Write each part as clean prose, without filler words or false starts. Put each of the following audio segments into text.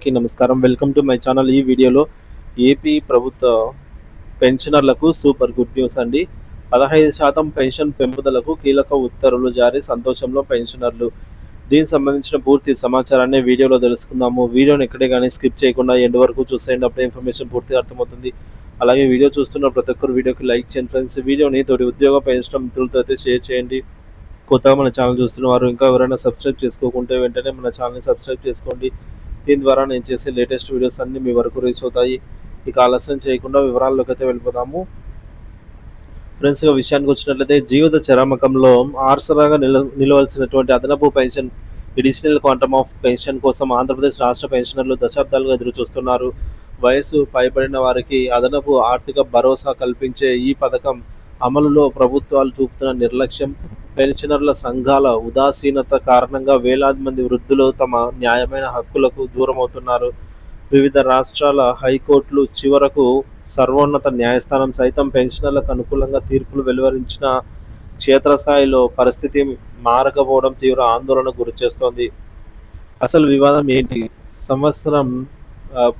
అందరికీ నమస్కారం. Welcome to my channel. ఈ వీడియోలో ఏపీ ప్రభుత్వ పెన్షనర్లకు సూపర్ గుడ్ న్యూస్ అండి. 15% పెన్షన్ పెంపుదలకు కీలక ఉత్తర్వులు జారీ, సంతోషంలో పెన్షనర్లు. దీనికి సంబంధించిన పూర్తి సమాచారాన్ని వీడియోలో తెలుసుకుందాము. వీడియోని ఎక్కడే కానీ స్కిప్ చేయకుండా ఎండ్ వరకు చూసేయండి. అప్పుడే ఇన్ఫర్మేషన్ పూర్తిగా అర్థమవుతుంది. అలాగే వీడియో చూస్తున్న ప్రతి ఒక్కరు వీడియోకి లైక్ చేయండి ఫ్రెండ్స్. వీడియోని తోటి ఉద్యోగ పెన్షన్ మిత్రులతో అయితే షేర్ చేయండి. కొత్తగా మన ఛానల్ చూస్తున్న వారు ఇంకా ఎవరైనా సబ్స్క్రైబ్ చేసుకోకుంటే వెంటనే మన ఛానల్ని సబ్స్క్రైబ్ చేసుకోండి. దీని ద్వారా నేను చేసే లేటెస్ట్ వీడియోస్ అన్నీ మీ వరకు రీచ్ అవుతాయి. ఇక ఆలస్యం చేయకుండా వివరాల్లోకి అయితే వెళ్ళిపోదాము. ఫ్రెండ్స్, విషయానికి వచ్చినట్లయితే జీవిత చరామకంలో ఆర్సరాగా నిలవలసినటువంటి అదనపు pension, additional quantum of pension కోసం ఆంధ్రప్రదేశ్ రాష్ట్ర పెన్షనర్లు దశాబ్దాలుగా ఎదురు చూస్తున్నారు. వయసు పైబడిన వారికి అదనపు ఆర్థిక భరోసా కల్పించే ఈ పథకం అమలులో ప్రభుత్వాలు చూపుతున్న నిర్లక్ష్యం, పెన్షనర్ల సంఘాల ఉదాసీనత కారణంగా వేలాది మంది వృద్ధులు తమ న్యాయమైన హక్కులకు దూరమవుతున్నారు. వివిధ రాష్ట్రాల హైకోర్టులు, చివరకు సర్వోన్నత న్యాయస్థానం సైతం పెన్షనర్లకు అనుకూలంగా తీర్పులు వెలువరించిన క్షేత్రస్థాయిలో పరిస్థితి మారకపోవడం తీవ్ర ఆందోళనకు గురిచేస్తోంది. అసలు వివాదం ఏంటి? సంవత్సరం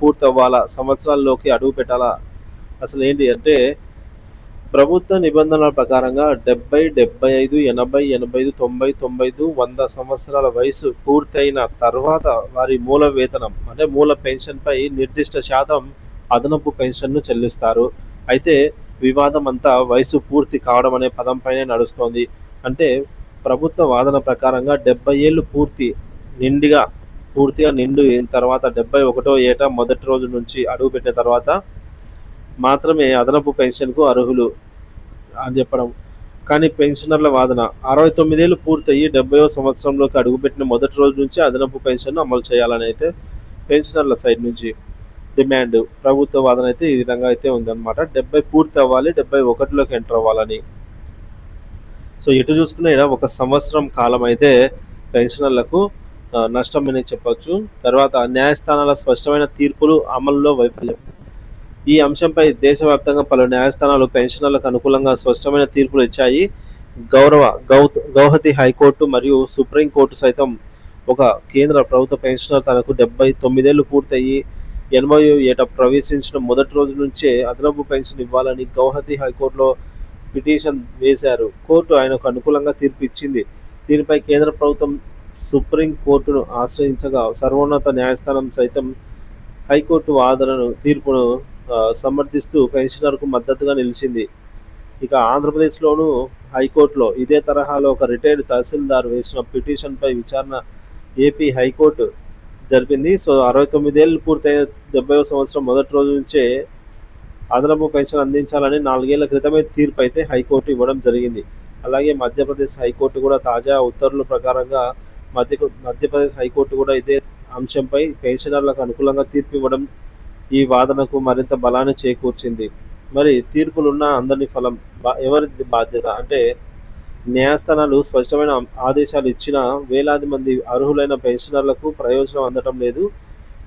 పూర్తవ్వాలా? సంవత్సరాల్లోకి అడుగు పెట్టాలా? అసలు ఏంటి అంటే, ప్రభుత్వ నిబంధనల ప్రకారంగా 70, 75, 80, 85, 90, 95, 100 సంవత్సరాల వయసు పూర్తయిన తర్వాత వారి మూల వేతనం అంటే మూల పెన్షన్పై నిర్దిష్ట శాతం అదనపు పెన్షన్ను చెల్లిస్తారు. అయితే వివాదం అంతా వయసు పూర్తి కావడం అనే పదంపైనే నడుస్తోంది. అంటే ప్రభుత్వ వాదన ప్రకారంగా 70 ఏళ్ళు పూర్తిగా నిండిన తర్వాత 71వ ఏట మొదటి రోజు నుంచి అడుగుపెట్టిన తర్వాత మాత్రమే అదనపు పెన్షన్కు అర్హులు అని చెప్పడం. కానీ పెన్షనర్ల వాదన 69 ఏళ్ళు పూర్తయి 70వ సంవత్సరంలోకి అడుగుపెట్టిన మొదటి రోజు నుంచి అదనపు పెన్షన్ను అమలు చేయాలని అయితే పెన్షనర్ల సైడ్ నుంచి డిమాండ్. ప్రభుత్వ వాదన అయితే ఈ విధంగా అయితే ఉందన్నమాట. 70 పూర్తి అవ్వాలి, 71లోకి ఎంటర్ అవ్వాలని. సో ఎటు చూసుకున్నా ఒక సంవత్సరం కాలం అయితే పెన్షనర్లకు నష్టం అని చెప్పొచ్చు. తర్వాత న్యాయస్థానాల స్పష్టమైన తీర్పులు, అమలులో వైఫల్యం. ఈ అంశంపై దేశవ్యాప్తంగా పలు న్యాయస్థానాలు పెన్షనర్లకు అనుకూలంగా స్పష్టమైన తీర్పులు ఇచ్చాయి. గౌహతి హైకోర్టు మరియు సుప్రీంకోర్టు సైతం ఒక కేంద్ర ప్రభుత్వ పెన్షనర్ తనకు 79 ఏళ్ళు పూర్తయి 80వ ఏట ప్రవేశించిన మొదటి రోజు నుంచే అదనపు పెన్షన్ ఇవ్వాలని గౌహతి హైకోర్టులో పిటిషన్ వేశారు. కోర్టు ఆయనకు అనుకూలంగా తీర్పు ఇచ్చింది. దీనిపై కేంద్ర ప్రభుత్వం సుప్రీంకోర్టును ఆశ్రయించగా సర్వోన్నత న్యాయస్థానం సైతం హైకోర్టు తీర్పును సమర్థిస్తూ పెన్షనర్కు మద్దతుగా నిలిచింది. ఇక ఆంధ్రప్రదేశ్లోను హైకోర్టులో ఇదే తరహాలో ఒక రిటైర్డ్ తహసీల్దార్ వేసిన పిటిషన్పై విచారణ ఏపీ హైకోర్టు జరిపింది. సో 69 ఏళ్ళు పూర్తయిన 70వ సంవత్సరం మొదటి రోజు నుంచే అదనపు పెన్షన్ అందించాలని 4 ఏళ్ల క్రితమే తీర్పు అయితే హైకోర్టు ఇవ్వడం జరిగింది. అలాగే మధ్యప్రదేశ్ హైకోర్టు కూడా తాజా ఉత్తర్వుల ప్రకారంగా మధ్యప్రదేశ్ హైకోర్టు కూడా ఇదే అంశంపై పెన్షనర్లకు అనుకూలంగా తీర్పు ఇవ్వడం ఈ వాదనకు మరింత బలాన్ని చేకూర్చింది. మరి తీర్పులున్న అందరినీ ఫలం ఎవరి బాధ్యత అంటే, న్యాయస్థానాలు స్పష్టమైన ఆదేశాలు ఇచ్చినా వేలాది మంది అర్హులైన పెన్షనర్లకు ప్రయోజనం అందడం లేదు.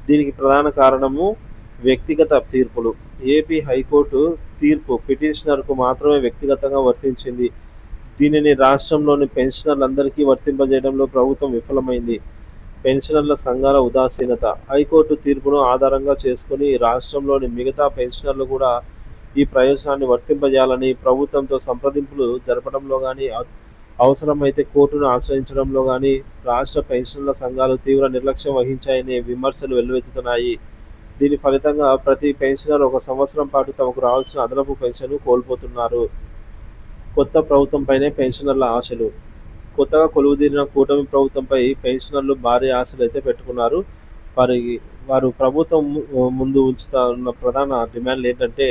దీనికి ప్రధాన కారణము వ్యక్తిగత తీర్పులు. ఏపీ హైకోర్టు తీర్పు పిటిషనర్కు మాత్రమే వ్యక్తిగతంగా వర్తించింది. దీనిని రాష్ట్రంలోని పెన్షనర్లందరికీ వర్తింపజేయడంలో ప్రభుత్వం విఫలమైంది. పెన్షనర్ల సంఘాల ఉదాసీనత. హైకోర్టు తీర్పును ఆధారంగా చేసుకుని రాష్ట్రంలోని మిగతా పెన్షనర్లు కూడా ఈ ప్రయోజనాన్ని వర్తింపజేయాలని ప్రభుత్వంతో సంప్రదింపులు జరపడంలో కానీ, అవసరమైతే కోర్టును ఆశ్రయించడంలో కానీ రాష్ట్ర పెన్షనర్ల సంఘాలు తీవ్ర నిర్లక్ష్యం వహించాయనే విమర్శలు వెల్లువెత్తుతున్నాయి. దీని ఫలితంగా ప్రతి పెన్షనర్ ఒక సంవత్సరం పాటు తమకు రావాల్సిన అదనపు పెన్షన్ను కోల్పోతున్నారు. కొత్త ప్రభుత్వంపైనే పెన్షనర్ల ఆశలు. కొత్తగా కొలువుదీరిన కూటమి ప్రభుత్వంపై పెన్షనర్లు భారీ ఆశలు అయితే పెట్టుకున్నారు. వారు ప్రభుత్వం ముందు ఉంచుతున్న ప్రధాన డిమాండ్లు ఏంటంటే,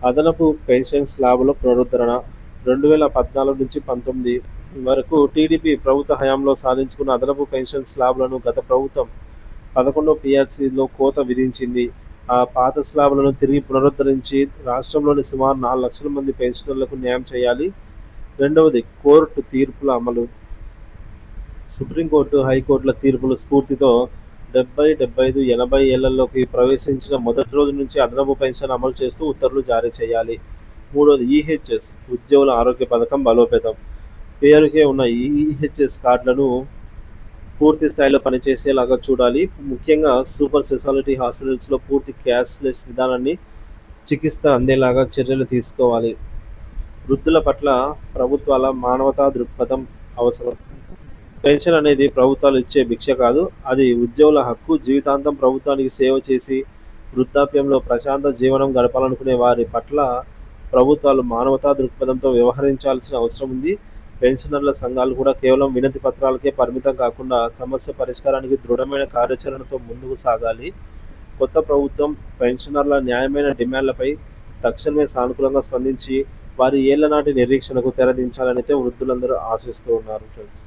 అదనపు పెన్షన్ స్లాబుల పునరుద్ధరణ. 2014 నుంచి 19 వరకు టీడీపీ ప్రభుత్వ హయాంలో సాధించుకున్న అదనపు పెన్షన్ స్లాబులను గత ప్రభుత్వం 11వ PRCలో కోత విధించింది. ఆ పాత స్లాబులను తిరిగి పునరుద్ధరించి రాష్ట్రంలోని సుమారు 4 లక్షల మంది పెన్షనర్లకు న్యాయం చేయాలి. రెండవది, కోర్టు తీర్పుల అమలు. సుప్రీంకోర్టు, హైకోర్టుల తీర్పుల స్ఫూర్తితో 70, 75, 80 ఏళ్లలోకి ప్రవేశించిన మొదటి రోజు నుంచి అదనపు పెన్షన్ అమలు చేస్తూ ఉత్తర్వులు జారీ చేయాలి. మూడవది, ఈహెచ్ఎస్ ఉద్యోగుల ఆరోగ్య పథకం బలోపేతం. పేరుకే ఉన్న ఈహెచ్ఎస్ కార్డులను పూర్తి స్థాయిలో పనిచేసేలాగా చూడాలి. ముఖ్యంగా సూపర్ స్పెషాలిటీ హాస్పిటల్స్‌లో పూర్తి క్యాష్‌లెస్ విధానాన్ని చికిత్స అందేలాగా చర్యలు తీసుకోవాలి. వృద్ధుల పట్ల ప్రభుత్వాల మానవతా దృక్పథం అవసరం. పెన్షన్ అనేది ప్రభుత్వాలు ఇచ్చే భిక్ష కాదు. అది ఉద్యోగుల హక్కు. జీవితాంతం ప్రభుత్వానికి సేవ చేసి, వృద్ధాప్యంలో ప్రశాంత జీవనం గడపాలనుకునే వారి పట్ల ప్రభుత్వాలు మానవతా దృక్పథంతో వ్యవహరించాల్సిన అవసరం ఉంది. పెన్షనర్ల సంఘాలు కూడా కేవలం వినతి పత్రాలకే పరిమితం కాకుండా సమస్య పరిష్కారానికి దృఢమైన కార్యాచరణతో ముందుకు సాగాలి. కొత్త ప్రభుత్వం పెన్షనర్ల న్యాయమైన డిమాండ్లపై తక్షణమే సానుకూలంగా స్పందించి వారి ఏళ్ల నాటి నిరీక్షణకు తెరదించాలనైతే వృద్ధులందరూ ఆశిస్తూ ఉన్నారు ఫ్రెండ్స్.